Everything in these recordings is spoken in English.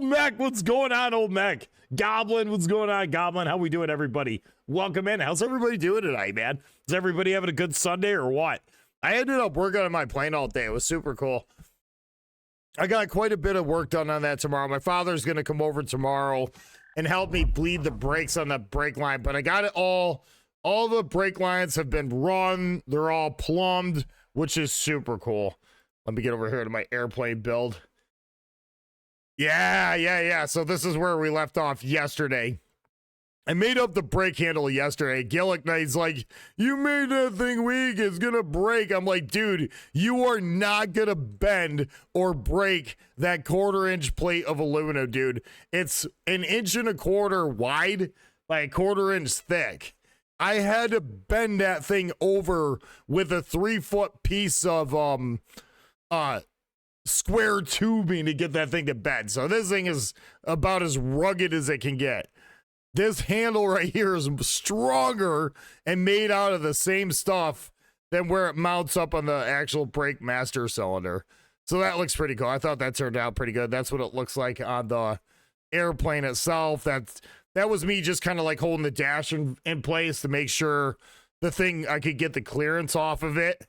Old Mech, what's going on, Old Mech? Goblin, what's going on, Goblin? How we doing, everybody? Welcome in. How's everybody doing tonight, man? Is everybody having a good Sunday or what? I ended up working on my plane all day. It was super cool. I got quite a bit of work done on that tomorrow. My father's going to come over tomorrow and help me bleed the brakes on the brake line, but I got it all the brake lines have been run. They're all plumbed, which is super cool. Let me get over here to my airplane build. Yeah. So this is where we left off yesterday. I made up the brake handle yesterday. Gillick Knight's like, you made that thing weak. It's going to break. I'm like, dude, you are not going to bend or break that 1/4-inch plate of aluminum, dude. It's 1.25 inches wide by 1/4 inch thick. I had to bend that thing over with a 3-foot piece of square tubing to get that thing to bend. So this thing is about as rugged as it can get. This handle right here is stronger and made out of the same stuff than where it mounts up on the actual brake master cylinder. So that looks pretty cool. I thought that turned out pretty good. That's what it looks like on the airplane itself. That was me just kind of like holding the dash in place to make sure the thing, I could get the clearance off of it.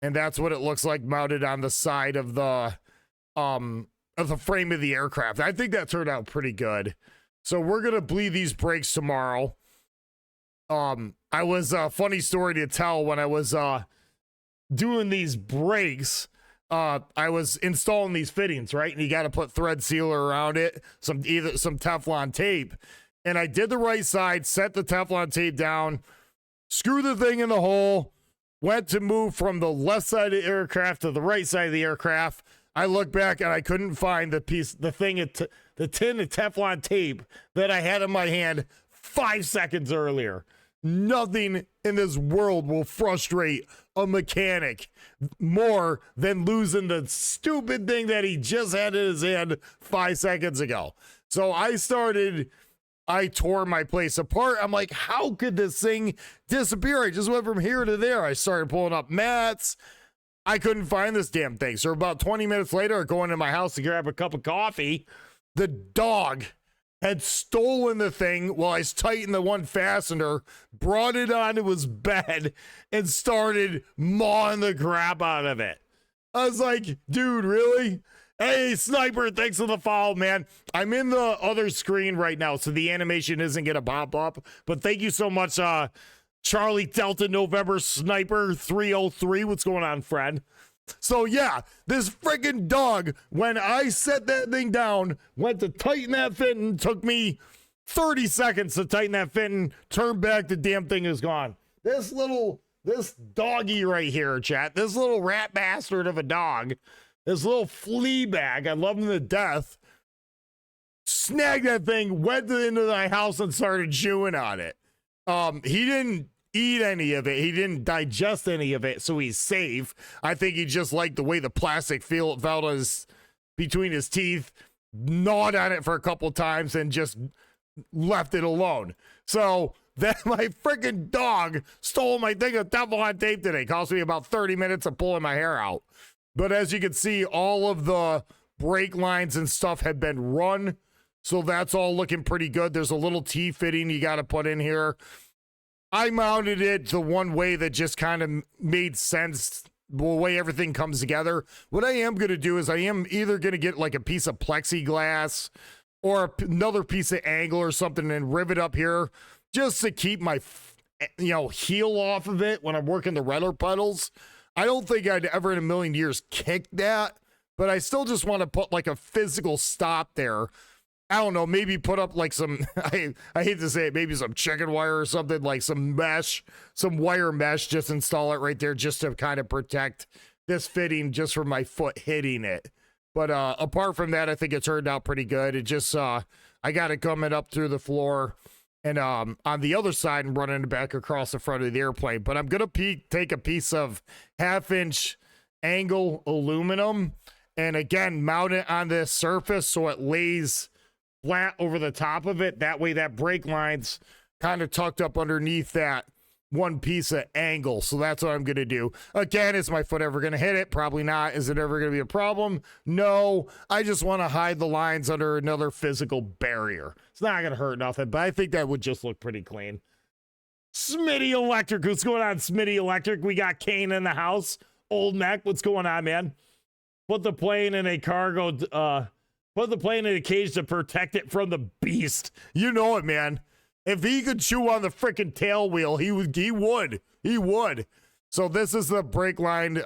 And that's what it looks like mounted on the side of the frame of the aircraft. I think that turned out pretty good. So we're going to bleed these brakes tomorrow. I was a funny story to tell when I was doing these brakes. I was installing these fittings, right? And you got to put thread sealer around it, some Teflon tape. And I did the right side, set the Teflon tape down, screw the thing in the hole, went to move from the left side of the aircraft to the right side of the aircraft. I looked back and I couldn't find the tin of Teflon tape that I had in my hand 5 seconds earlier. Nothing in this world will frustrate a mechanic more than losing the stupid thing that he just had in his hand 5 seconds ago. So I tore my place apart. I'm like, how could this thing disappear? I just went from here to there. I started pulling up mats. I couldn't find this damn thing. So about 20 minutes later, I go into my house to grab a cup of coffee. The dog had stolen the thing while I was tightening the one fastener, brought it onto his bed, and started mawing the crap out of it. I was like, dude, really? Hey, Sniper, thanks for the follow, man. I'm in the other screen right now, so the animation isn't going to pop up. But thank you so much, Charlie Delta November Sniper 303. What's going on, friend? So yeah, this freaking dog, when I set that thing down, went to tighten that fitting, took me 30 seconds to tighten that fitting, turn back, the damn thing is gone. This doggy right here, chat, this little rat bastard of a dog, this little flea bag, I love him to death, snagged that thing, went into my house and started chewing on it. He didn't eat any of it. He didn't digest any of it, so he's safe. I think he just liked the way the plastic felt between his teeth, gnawed on it for a couple times, and just left it alone. So that my freaking dog stole my thing of Teflon tape today. Cost me about 30 minutes of pulling my hair out. But as you can see, all of the brake lines and stuff have been run, so that's all looking pretty good. There's a little T-fitting you got to put in here. I mounted it the one way that just kind of made sense, the way everything comes together. What I am going to do is I am either going to get like a piece of plexiglass or another piece of angle or something and rivet up here just to keep my, heel off of it when I'm working the rudder pedals. I don't think I'd ever in a million years kick that, but I still just want to put like a physical stop there. I don't know, maybe put up like some, I hate to say it, maybe some chicken wire or something, like some mesh, some wire mesh, just install it right there just to kind of protect this fitting just from my foot hitting it. But apart from that, I think it turned out pretty good. It just, I got it coming up through the floor and on the other side and running it back across the front of the airplane. But I'm going to take a piece of 1/2-inch angle aluminum and again, mount it on this surface so it lays flat over the top of it. That way that brake line's kind of tucked up underneath that one piece of angle. So that's what I'm going to do. Again, is my foot ever going to hit it? Probably not. Is it ever going to be a problem? No. I just want to hide the lines under another physical barrier. It's not going to hurt nothing, but I think that would just look pretty clean. Smitty Electric. What's going on, Smitty Electric? We got Kane in the house. Old Mac, what's going on, man? Put the plane in a cargo, put the plane in a cage to protect it from the beast. You know it, man. If he could chew on the freaking tail wheel, he would. So this is the brake line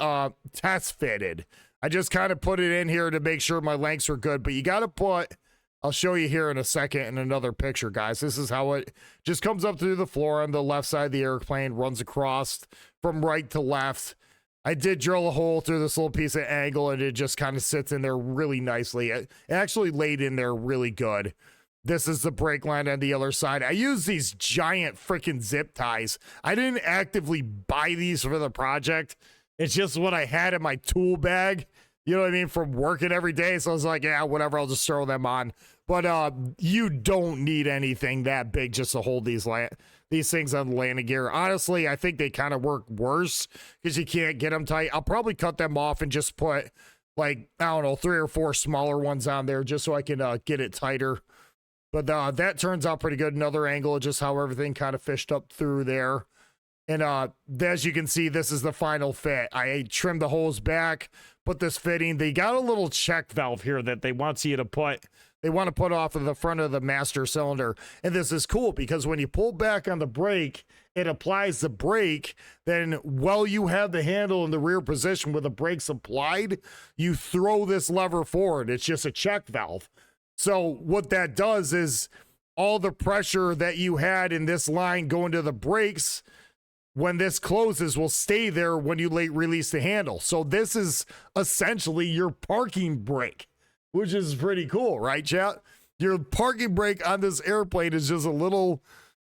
test fitted. I just kind of put it in here to make sure my lengths are good, but you got to put, I'll show you here in a second in another picture, guys. This is how it just comes up through the floor on the left side of the airplane, runs across from right to left. I did drill a hole through this little piece of angle, and it just kind of sits in there really nicely. It actually laid in there really good. This is the brake line on the other side. I use these giant freaking zip ties. I didn't actively buy these for the project. It's just what I had in my tool bag, you know what I mean, from working every day. So I was like, yeah, whatever, I'll just throw them on. But you don't need anything that big just to hold these things on the landing gear. Honestly, I think they kind of work worse because you can't get them tight. I'll probably cut them off and just put, like, I don't know, 3 or 4 smaller ones on there just so I can get it tighter. But that turns out pretty good. Another angle of just how everything kind of fished up through there. And as you can see, this is the final fit. I trimmed the holes back, put this fitting. They got a little check valve here that they want you to put. They want to put off of the front of the master cylinder. And this is cool because when you pull back on the brake, it applies the brake. Then while you have the handle in the rear position with the brakes applied, you throw this lever forward. It's just a check valve. So what that does is all the pressure that you had in this line going to the brakes, when this closes, will stay there when you release the handle. So this is essentially your parking brake, which is pretty cool, right, chat? Your parking brake on this airplane is just a little,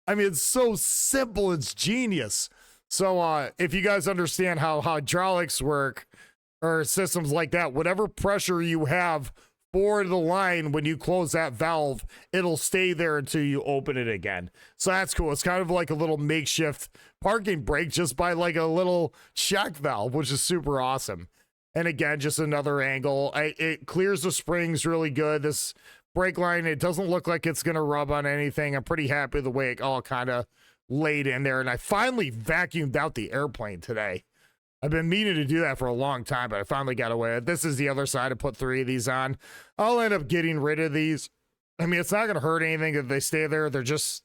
I mean, it's so simple, it's genius. So if you guys understand how hydraulics work or systems like that, whatever pressure you have for the line, when you close that valve, it'll stay there until you open it again. So that's cool. It's kind of like a little makeshift parking brake just by like a little check valve, which is super awesome. And again, just another angle. It clears the springs really good. This brake line, it doesn't look like it's going to rub on anything. I'm pretty happy the way it all kind of laid in there. And I finally vacuumed out the airplane today. I've been meaning to do that for a long time, but I finally got away. This is the other side. I put 3 of these on. I'll end up getting rid of these. I mean, it's not going to hurt anything if they stay there. They're just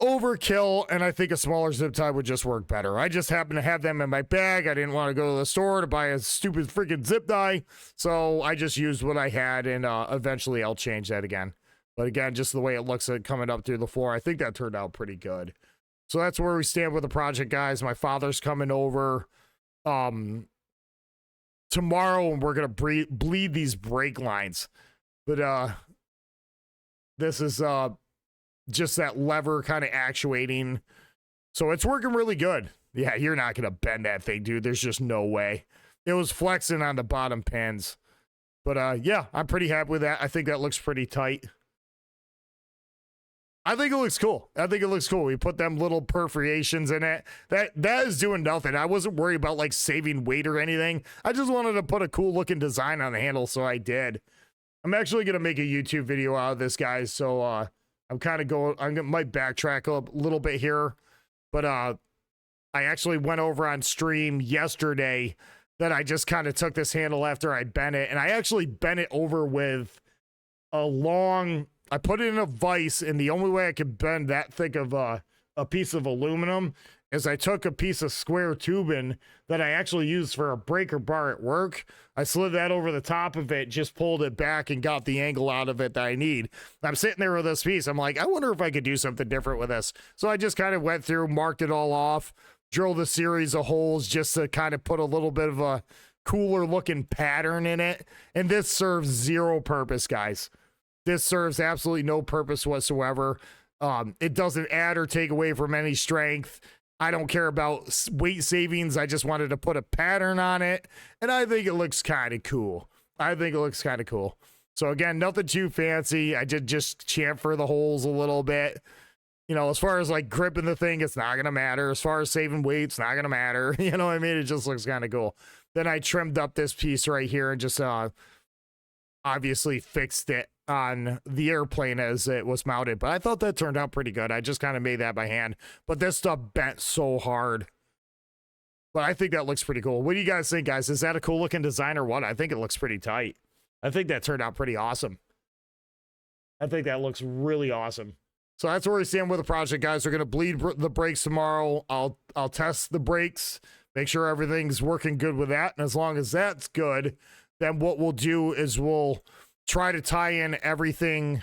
overkill, and I think a smaller zip tie would just work better. I just happen to have them in my bag. I didn't want to go to the store to buy a stupid freaking zip tie, so I just used what I had, and eventually I'll change that again. But again, just the way it looks coming up through the floor, I think that turned out pretty good. So that's where we stand with the project, guys. My father's coming over tomorrow, and we're gonna bleed these brake lines. But this is just that lever kind of actuating, so it's working really good. Yeah, you're not gonna bend that thing, dude. There's just no way. It was flexing on the bottom pins. But yeah, I'm pretty happy with that. I think that looks pretty tight. I think it looks cool. We put them little perforations in it. That is doing nothing. I wasn't worried about like saving weight or anything. I just wanted to put a cool looking design on the handle, so I did. I'm actually gonna make a YouTube video out of this, guys. So I'm kind of going. Might backtrack a little bit here, but I actually went over on stream yesterday that I just kind of took this handle after I bent it, and I actually bent it over with a long. I put it in a vise, and the only way I could bend that thick of a piece of aluminum is I took a piece of square tubing that I actually used for a breaker bar at work. I slid that over the top of it, just pulled it back, and got the angle out of it that I need. I'm sitting there with this piece. I'm like, I wonder if I could do something different with this. So I just kind of went through, marked it all off, drilled a series of holes just to kind of put a little bit of a cooler looking pattern in it. And this serves zero purpose, guys. This serves absolutely no purpose whatsoever. It doesn't add or take away from any strength. I don't care about weight savings. I just wanted to put a pattern on it, and I think it looks kind of cool. So again, nothing too fancy. I did just chamfer the holes a little bit. You know, as far as like gripping the thing, it's not going to matter. As far as saving weight, it's not going to matter. You know what I mean? It just looks kind of cool. Then I trimmed up this piece right here and just obviously fixed it on the airplane as it was mounted. But I thought that turned out pretty good. I just kind of made that by hand. But this stuff bent so hard. But I think that looks pretty cool. What do you guys think, guys? Is that a cool looking design or what? I think it looks pretty tight. I think that turned out pretty awesome. I think that looks really awesome. So that's where we stand with the project, guys. We're going to bleed the brakes tomorrow. I'll test the brakes, make sure everything's working good with that. And as long as that's good, then what we'll do is we'll try to tie in everything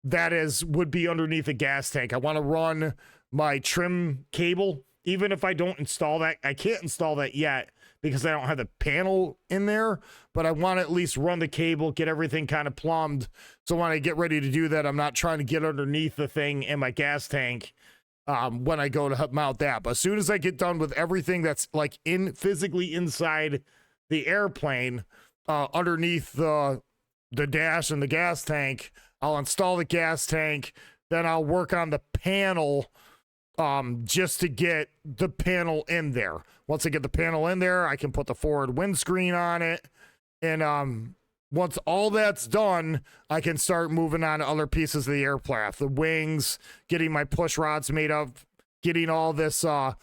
that would be underneath the gas tank. I want to run my trim cable, even if I don't install that. I can't install that yet because I don't have the panel in there, but I want to at least run the cable, get everything kind of plumbed. So when I get ready to do that, I'm not trying to get underneath the thing in my gas tank when I go to mount that. But as soon as I get done with everything that's like physically inside the airplane, underneath the dash and the gas tank, I'll install the gas tank. Then I'll work on the panel just to get the panel in there. Once I get the panel in there, I can put the forward windscreen on it. And once all that's done, I can start moving on to other pieces of the aircraft. The wings, getting my push rods made up, getting all this, my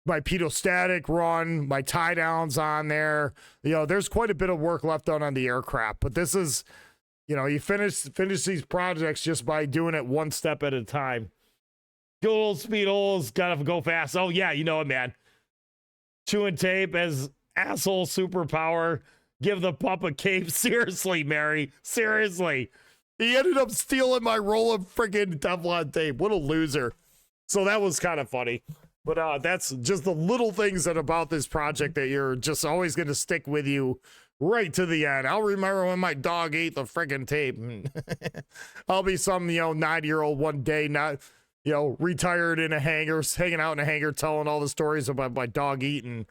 pedostatic run, my tie downs on there. You know, there's quite a bit of work left done on the aircraft. But this is, you know, you finish these projects just by doing it one step at a time. Good old speed holes, gotta go fast. Oh, yeah, you know it, man. Chewing tape as asshole superpower. Give the pup a cape. Seriously, Mary. Seriously. He ended up stealing my roll of freaking Teflon tape. What a loser. So that was kind of funny. But that's just the little things that about this project that you're just always going to stick with you right to the end. I'll remember when my dog ate the freaking tape. I'll be some, 9-year-old one day, not, retired in a hangar, hanging out in a hangar, telling all the stories about my dog eating,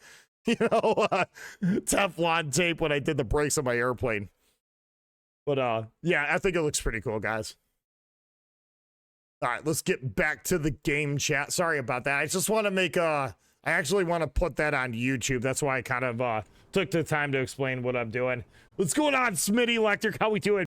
Teflon tape when I did the brakes on my airplane. But yeah, I think it looks pretty cool, guys. All right, let's get back to the game chat. Sorry about that. I just want to make I actually want to put that on YouTube. That's why I kind of took the time to explain what I'm doing. What's going on, Smitty Electric? How we doing?